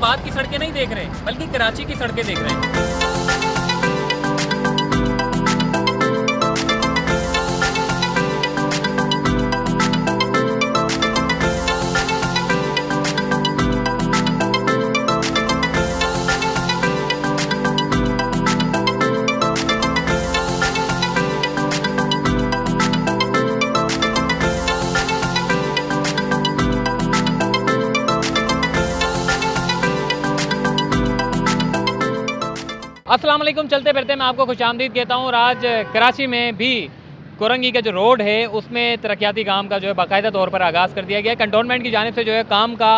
इस्लामाबाद की सड़कें नहीं देख रहे बल्कि कराची की सड़कें देख रहे हैं। अस्सलाम वालेकुम, चलते फिरते मैं आपको खुशामदीद कहता हूँ। और आज कराची में भी कोरंगी का जो रोड है उसमें तरक्याती काम का जो है बाकायदा तौर पर आगाज़ कर दिया गया है। कंटोनमेंट की जानिब से जो है काम का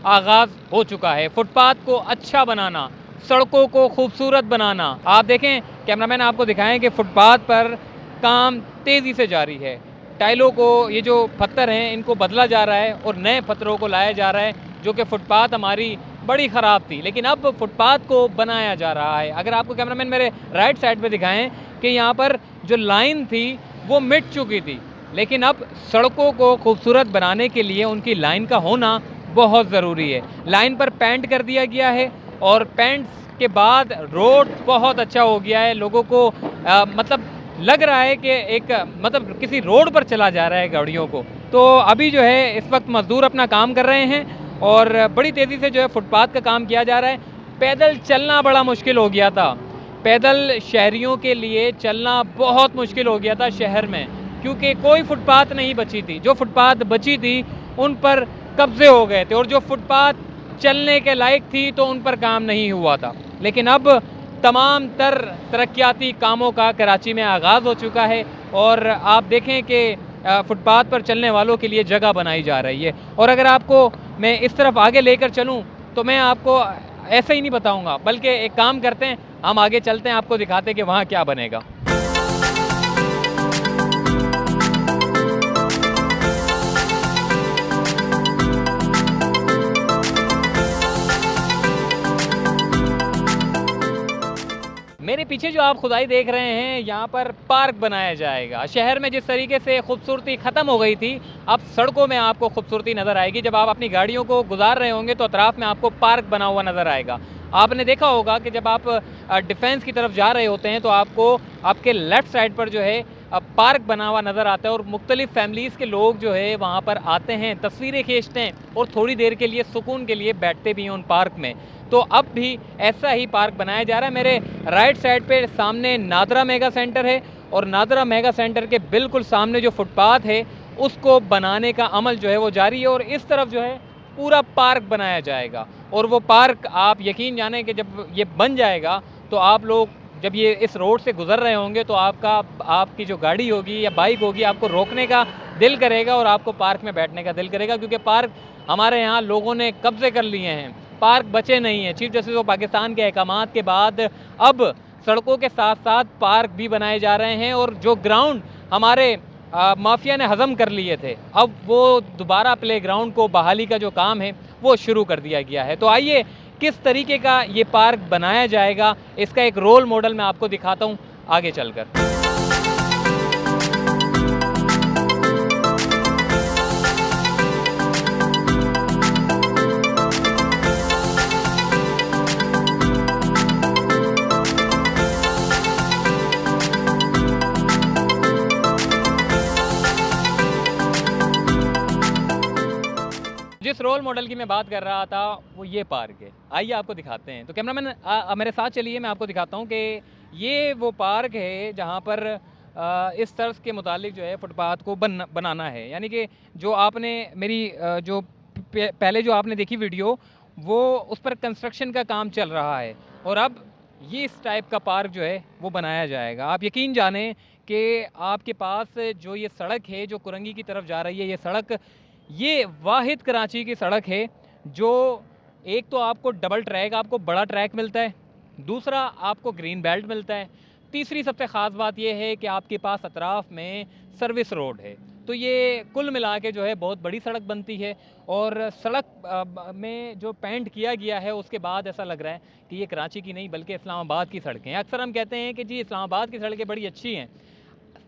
आगाज़ हो चुका है। फुटपाथ को अच्छा बनाना, सड़कों को खूबसूरत बनाना। आप देखें, कैमरामैन आपको दिखाएं कि फुटपाथ पर काम तेज़ी से जारी है। टाइलों को, ये जो पत्थर हैं इनको बदला जा रहा है और नए पत्थरों को लाया जा रहा है, जो कि फुटपाथ हमारी बड़ी ख़राब थी, लेकिन अब फुटपाथ को बनाया जा रहा है। अगर आपको कैमरामैन मेरे राइट साइड पे दिखाएं कि यहाँ पर जो लाइन थी वो मिट चुकी थी, लेकिन अब सड़कों को खूबसूरत बनाने के लिए उनकी लाइन का होना बहुत ज़रूरी है। लाइन पर पेंट कर दिया गया है और पेंट के बाद रोड बहुत अच्छा हो गया है। लोगों को मतलब लग रहा है कि एक मतलब किसी रोड पर चला जा रहा है गाड़ियों को। तो अभी जो है इस वक्त मज़दूर अपना काम कर रहे हैं और बड़ी तेज़ी से जो है फुटपाथ का काम किया जा रहा है। पैदल चलना बड़ा मुश्किल हो गया था, पैदल शहरियों के लिए चलना बहुत मुश्किल हो गया था शहर में, क्योंकि कोई फुटपाथ नहीं बची थी। जो फुटपाथ बची थी उन पर कब्जे हो गए थे और जो फुटपाथ चलने के लायक थी तो उन पर काम नहीं हुआ था। लेकिन अब तमाम तर तरक्याती कामों का कराची में आगाज़ हो चुका है और आप देखें कि फुटपाथ पर चलने वालों के लिए जगह बनाई जा रही है। और अगर आपको मैं इस तरफ आगे लेकर चलूं तो मैं आपको ऐसे ही नहीं बताऊंगा, बल्कि एक काम करते हैं, हम आगे चलते हैं, आपको दिखाते हैं कि वहाँ क्या बनेगा। मेरे पीछे जो आप खुदाई देख रहे हैं, यहाँ पर पार्क बनाया जाएगा। शहर में जिस तरीके से खूबसूरती ख़त्म हो गई थी, अब सड़कों में आपको खूबसूरती नज़र आएगी। जब आप अपनी गाड़ियों को गुजार रहे होंगे तो अतराफ़ में आपको पार्क बना हुआ नज़र आएगा। आपने देखा होगा कि जब आप डिफेंस की तरफ जा रहे होते हैं तो आपको आपके लेफ़्ट साइड पर जो है पार्क बना हुआ नज़र आता है और मुख्तलिफ़ फैमिलीज़ के लोग जो है वहाँ पर आते हैं, तस्वीरें खींचते हैं और थोड़ी देर के लिए सुकून के लिए बैठते भी हैं उन पार्क में। तो अब भी ऐसा ही पार्क बनाया जा रहा है। मेरे राइट साइड पे सामने नादरा मेगा सेंटर है और नादरा मेगा सेंटर के बिल्कुल सामने जो फुटपाथ है उसको बनाने का अमल जो है वो जारी है और इस तरफ जो है पूरा पार्क बनाया जाएगा। और वो पार्क आप यकीन जाने कि जब ये बन जाएगा तो आप लोग जब ये इस रोड से गुजर रहे होंगे तो आपकी जो गाड़ी होगी या बाइक होगी, आपको रोकने का दिल करेगा और आपको पार्क में बैठने का दिल करेगा, क्योंकि पार्क हमारे यहाँ लोगों ने कब्जे कर लिए हैं, पार्क बचे नहीं हैं। चीफ जस्टिस ऑफ पाकिस्तान के अहकामात के बाद अब सड़कों के साथ साथ पार्क भी बनाए जा रहे हैं और जो ग्राउंड हमारे माफिया ने हज़म कर लिए थे, अब वो दोबारा प्ले ग्राउंड को बहाली का जो काम है वो शुरू कर दिया गया है। तो आइए किस तरीके का ये पार्क बनाया जाएगा, इसका एक रोल मॉडल मैं आपको दिखाता हूँ आगे चलकर। जिस रोल मॉडल की मैं बात कर रहा था वो ये पार्क है, आइए आपको दिखाते हैं। तो कैमरामैन मेरे साथ चलिए, मैं आपको दिखाता हूँ कि ये वो पार्क है जहाँ पर इस तर्ज के मुतालिक जो है फुटपाथ को बनाना है। यानी कि जो आपने मेरी जो पहले जो आपने देखी वीडियो, वो उस पर कंस्ट्रक्शन का काम चल रहा है और अब ये इस टाइप का पार्क जो है वो बनाया जाएगा। आप यकीन जानें कि आपके पास जो ये सड़क है जो कुरंगी की तरफ जा रही है, ये सड़क ये वाहिद कराची की सड़क है जो एक तो आपको डबल ट्रैक, आपको बड़ा ट्रैक मिलता है, दूसरा आपको ग्रीन बेल्ट मिलता है, तीसरी सबसे ख़ास बात यह है कि आपके पास अतराफ़ में सर्विस रोड है। तो ये कुल मिला के जो है बहुत बड़ी सड़क बनती है और सड़क में जो पेंट किया गया है उसके बाद ऐसा लग रहा है कि ये कराची की नहीं बल्कि इस्लामाबाद की सड़कें हैं। अक्सर हम कहते हैं कि जी इस्लामाबाद की सड़कें बड़ी अच्छी हैं,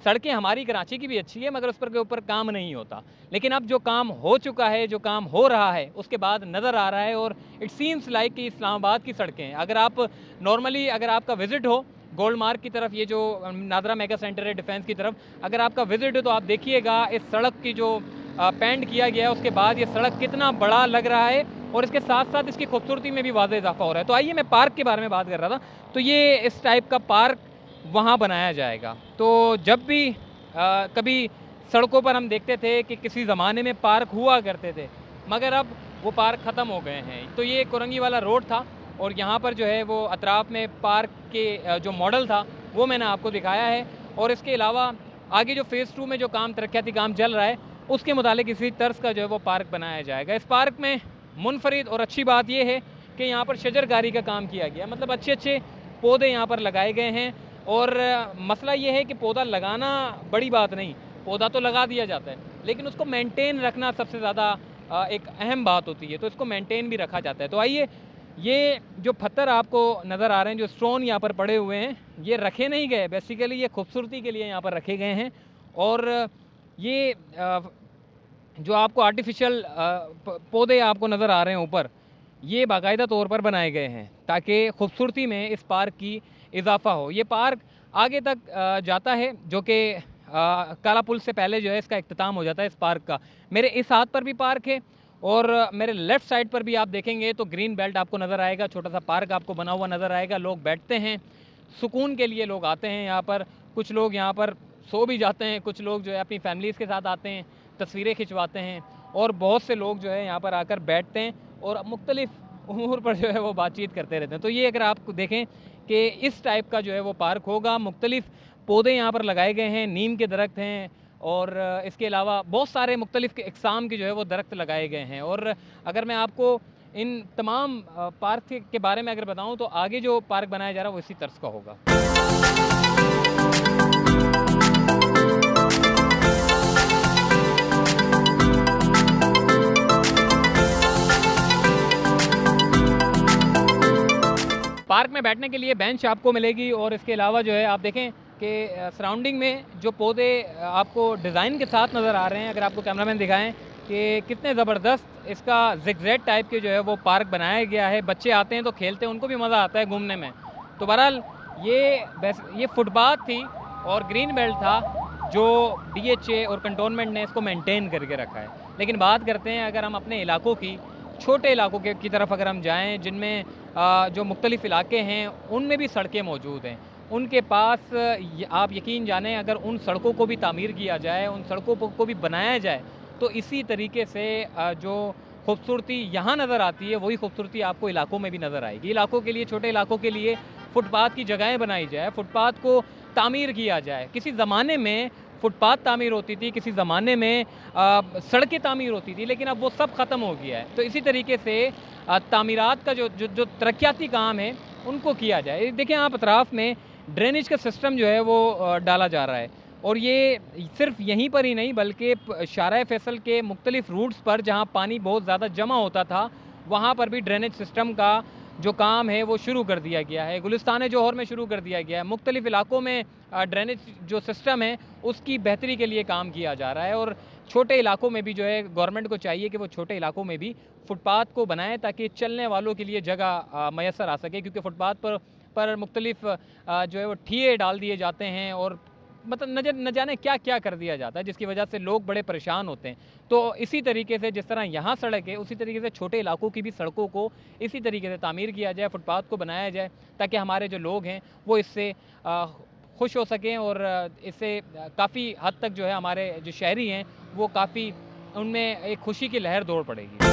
सड़कें हमारी कराची की भी अच्छी है, मगर उस पर के ऊपर काम नहीं होता। लेकिन अब जो काम हो चुका है, जो काम हो रहा है, उसके बाद नज़र आ रहा है और इट सीम्स लाइक कि इस्लामाबाद की सड़कें हैं। अगर आप नॉर्मली अगर आपका विज़िट हो गोल्ड मार्ग की तरफ, ये जो नादरा मेगा सेंटर है डिफेंस की तरफ, अगर आपका विज़िट हो तो आप देखिएगा इस सड़क की जो पेंट किया गया है उसके बाद ये सड़क कितना बड़ा लग रहा है और इसके साथ साथ इसकी खूबसूरती में भी वाज़ेह इजाफा हो रहा है। तो आइए, मैं पार्क के बारे में बात कर रहा था। तो ये इस टाइप का पार्क वहाँ बनाया जाएगा। तो जब भी कभी सड़कों पर हम देखते थे कि किसी ज़माने में पार्क हुआ करते थे, मगर अब वो पार्क ख़त्म हो गए हैं। तो ये कोरंगी वाला रोड था और यहाँ पर जो है वो अतराफ़ में पार्क के जो मॉडल था वो मैंने आपको दिखाया है। और इसके अलावा आगे जो फ़ेज़ 2 में जो काम तरक्याती काम चल रहा है उसके मुतालिक इसी तर्ज का जो है वो पार्क बनाया जाएगा। इस पार्क में मुनफरिद और अच्छी बात यह है कि यहाँ पर शजरकारी का काम किया गया, मतलब अच्छे अच्छे पौधे यहाँ पर लगाए गए हैं। और मसला ये है कि पौधा लगाना बड़ी बात नहीं, पौधा तो लगा दिया जाता है, लेकिन उसको मेंटेन रखना सबसे ज़्यादा एक अहम बात होती है। तो इसको मेंटेन भी रखा जाता है। तो आइए, ये जो पत्थर आपको नज़र आ रहे हैं, जो स्टोन यहाँ पर पड़े हुए हैं, ये रखे नहीं गए, बेसिकली ये खूबसूरती के लिए यहाँ पर रखे गए हैं। और ये जो आपको आर्टिफिशियल पौधे आपको नज़र आ रहे हैं ऊपर, ये बाकायदा तौर पर बनाए गए हैं ताकि खूबसूरती में इस पार्क की इजाफा हो। ये पार्क आगे तक जाता है, जो कि काला पुल से पहले जो है इसका इख्तिताम हो जाता है इस पार्क का। मेरे इस हाथ पर भी पार्क है और मेरे लेफ़्ट साइड पर भी आप देखेंगे तो ग्रीन बेल्ट आपको नज़र आएगा, छोटा सा पार्क आपको बना हुआ नज़र आएगा। लोग बैठते हैं, सुकून के लिए लोग आते हैं यहाँ पर। कुछ लोग यहाँ पर सो भी जाते हैं, कुछ लोग जो है अपनी फैमिलीज़ के साथ आते हैं, तस्वीरें खिंचवाते हैं और बहुत से लोग जो है यहाँ पर आकर बैठते हैं और मुख्तलिफ़ उमूर पर जो है वो बातचीत करते रहते हैं। तो ये अगर आप देखें कि इस टाइप का जो है वो पार्क होगा, मुख्तलिफ़ पौधे यहाँ पर लगाए गए हैं, नीम के दरख्त हैं और इसके अलावा बहुत सारे मुख्तलिफ़ इक़साम के जो है वो दरख्त लगाए गए हैं। और अगर मैं आपको इन तमाम पार्क के बारे में अगर बताऊँ तो आगे जो पार्क बनाया जा रहा है वो इसी तर्ज का होगा। पार्क में बैठने के लिए बेंच आपको मिलेगी और इसके अलावा जो है आप देखें कि सराउंडिंग में जो पौधे आपको डिज़ाइन के साथ नज़र आ रहे हैं, अगर आपको कैमरामैन दिखाएं कि कितने ज़बरदस्त इसका ज़िगज़ैग टाइप के जो है वो पार्क बनाया गया है। बच्चे आते हैं तो खेलते हैं, उनको भी मज़ा आता है घूमने में। तो बहरहाल ये फुटपाथ थी और ग्रीन बेल्ट था जो DHA और कंटोनमेंट ने इसको मेंटेन करके रखा है। लेकिन बात करते हैं अगर हम अपने इलाकों की, छोटे इलाकों की तरफ अगर हम जाएँ जिनमें जो मुख्तलिफ़ इलाके हैं उनमें भी सड़कें मौजूद हैं, उनके पास आप यकीन जानें अगर उन सड़कों को भी तामीर किया जाए, उन सड़कों को भी बनाया जाए तो इसी तरीके से जो खूबसूरती यहाँ नज़र आती है वही खूबसूरती आपको इलाकों में भी नज़र आएगी। इलाकों के लिए, छोटे इलाकों के लिए फुटपाथ की जगहें बनाई जाए, फुटपाथ को तामीर किया जाए। किसी ज़माने में फुटपाथ तामीर होती थी, किसी ज़माने में सड़कें तामीर होती थी, लेकिन अब वो सब ख़त्म हो गया है। तो इसी तरीके से तामीरात का जो तरक्याती काम है उनको किया जाए। देखें आप अतराफ़ में ड्रेनेज का सिस्टम जो है वो डाला जा रहा है और ये सिर्फ यहीं पर ही नहीं बल्कि शाहराह फैसल के मुख्तलिफ़ रूट्स पर जहाँ पानी बहुत ज़्यादा जमा होता था वहाँ पर भी ड्रेनेज सिस्टम का जो काम है वो शुरू कर दिया गया है। गुलिस्तान जौहर में शुरू कर दिया गया है। मुख्तलिफ़ इलाकों में ड्रेनेज जो सिस्टम है उसकी बेहतरी के लिए काम किया जा रहा है और छोटे इलाकों में भी जो है गवर्नमेंट को चाहिए कि वो छोटे इलाकों में भी फुटपाथ को बनाएं ताकि चलने वालों के लिए जगह मैसर आ सके, क्योंकि फुटपाथ पर मुख्तलिफ़ जो है वो ठिये डाल दिए जाते हैं और मतलब न जाने क्या क्या कर दिया जाता है जिसकी वजह से लोग बड़े परेशान होते हैं। तो इसी तरीके से जिस तरह यहाँ सड़क है उसी तरीके से छोटे इलाकों की भी सड़कों को इसी तरीके से तामीर किया जाए, फुटपाथ को बनाया जाए ताकि हमारे जो लोग हैं वो इससे खुश हो सकें और इससे काफ़ी हद तक जो है हमारे जो शहरी हैं वो काफ़ी उनमें एक खुशी की लहर दौड़ पड़ेगी।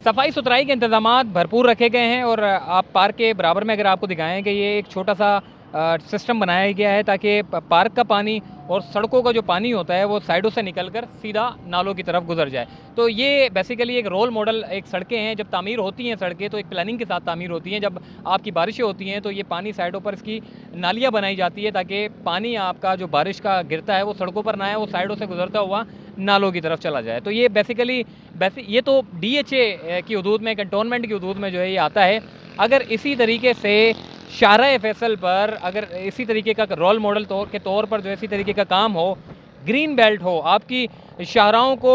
सफाई सुथराई के इंतजामात भरपूर रखे गए हैं और आप पार्क के बराबर में अगर आपको दिखाएं कि ये एक छोटा सा सिस्टम बनाया गया है ताकि पार्क का पानी और सड़कों का जो पानी होता है वो साइडों से निकलकर सीधा नालों की तरफ गुजर जाए। तो ये बेसिकली एक रोल मॉडल एक सड़कें हैं, जब तामीर होती हैं सड़कें तो एक प्लानिंग के साथ तामीर होती हैं। जब आपकी बारिशें होती हैं तो ये पानी साइडों पर इसकी नालियाँ बनाई जाती है ताकि पानी आपका जो बारिश का गिरता है वो सड़कों पर ना आए, वो साइडों से गुजरता हुआ नालों की तरफ चला जाए। तो ये बेसिकली ये तो DHA की हदूद में, कंटोनमेंट की हदूद में जो है ये आता है। अगर इसी तरीके से शाहराह फैसल पर अगर इसी तरीके का रोल मॉडल के तौर पर जो इसी तरीके का काम हो, ग्रीन बेल्ट हो, आपकी शाहराहों को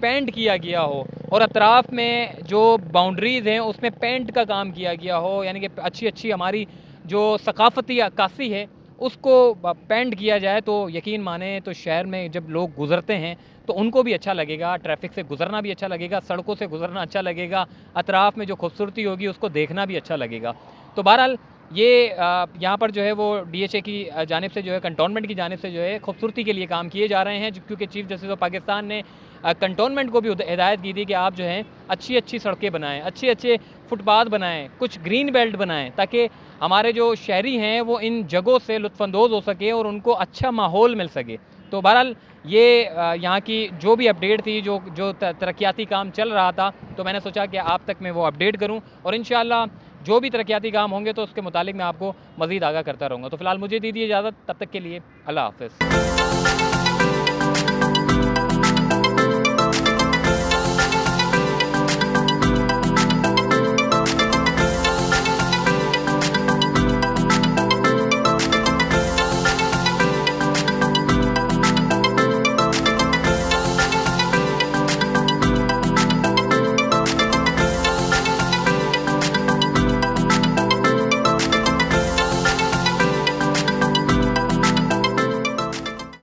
पेंट किया गया हो और अतराफ़ में जो बाउंड्रीज़ हैं उसमें पेंट का काम किया गया हो, यानी कि अच्छी अच्छी हमारी जो सकाफ़ती अक्कासी है उसको पेंट किया जाए, तो यकीन माने तो शहर में जब लोग गुज़रते हैं तो उनको भी अच्छा लगेगा, ट्रैफ़िक से गुज़रना भी अच्छा लगेगा, सड़कों से गुज़रना अच्छा लगेगा, अतराफ़ में जो खूबसूरती होगी उसको देखना भी अच्छा लगेगा। तो बहरहाल ये यहाँ पर जो है वो DHA की जानिब से जो है, कंटोनमेंट की जानिब से जो है खूबसूरती के लिए काम किए जा रहे हैं, क्योंकि चीफ़ जस्टिस ऑफ पाकिस्तान ने कंटोनमेंट को भी हिदायत की थी कि आप जो हैं अच्छी अच्छी सड़कें बनाएँ, अच्छे अच्छे फुटपाथ बनाएँ, कुछ ग्रीन बेल्ट बनाएँ, ताकि हमारे जो शहरी हैं वो इन जगहों से लुत्फ़अंदोज़ हो सके और उनको अच्छा माहौल मिल सके। तो बहरहाल ये यहाँ की जो भी अपडेट थी, जो जो तरक्याती काम चल रहा था, तो मैंने सोचा कि आप तक मैं वो अपडेट करूँ और इंशाअल्लाह जो भी तरक्याती काम होंगे तो उसके मुतालिक मैं आपको मज़ीद आगाह करता रहूँगा। तो फ़िलहाल मुझे दीजिए इजाज़त, तब तक के लिए अल्लाह हाफ़िज़।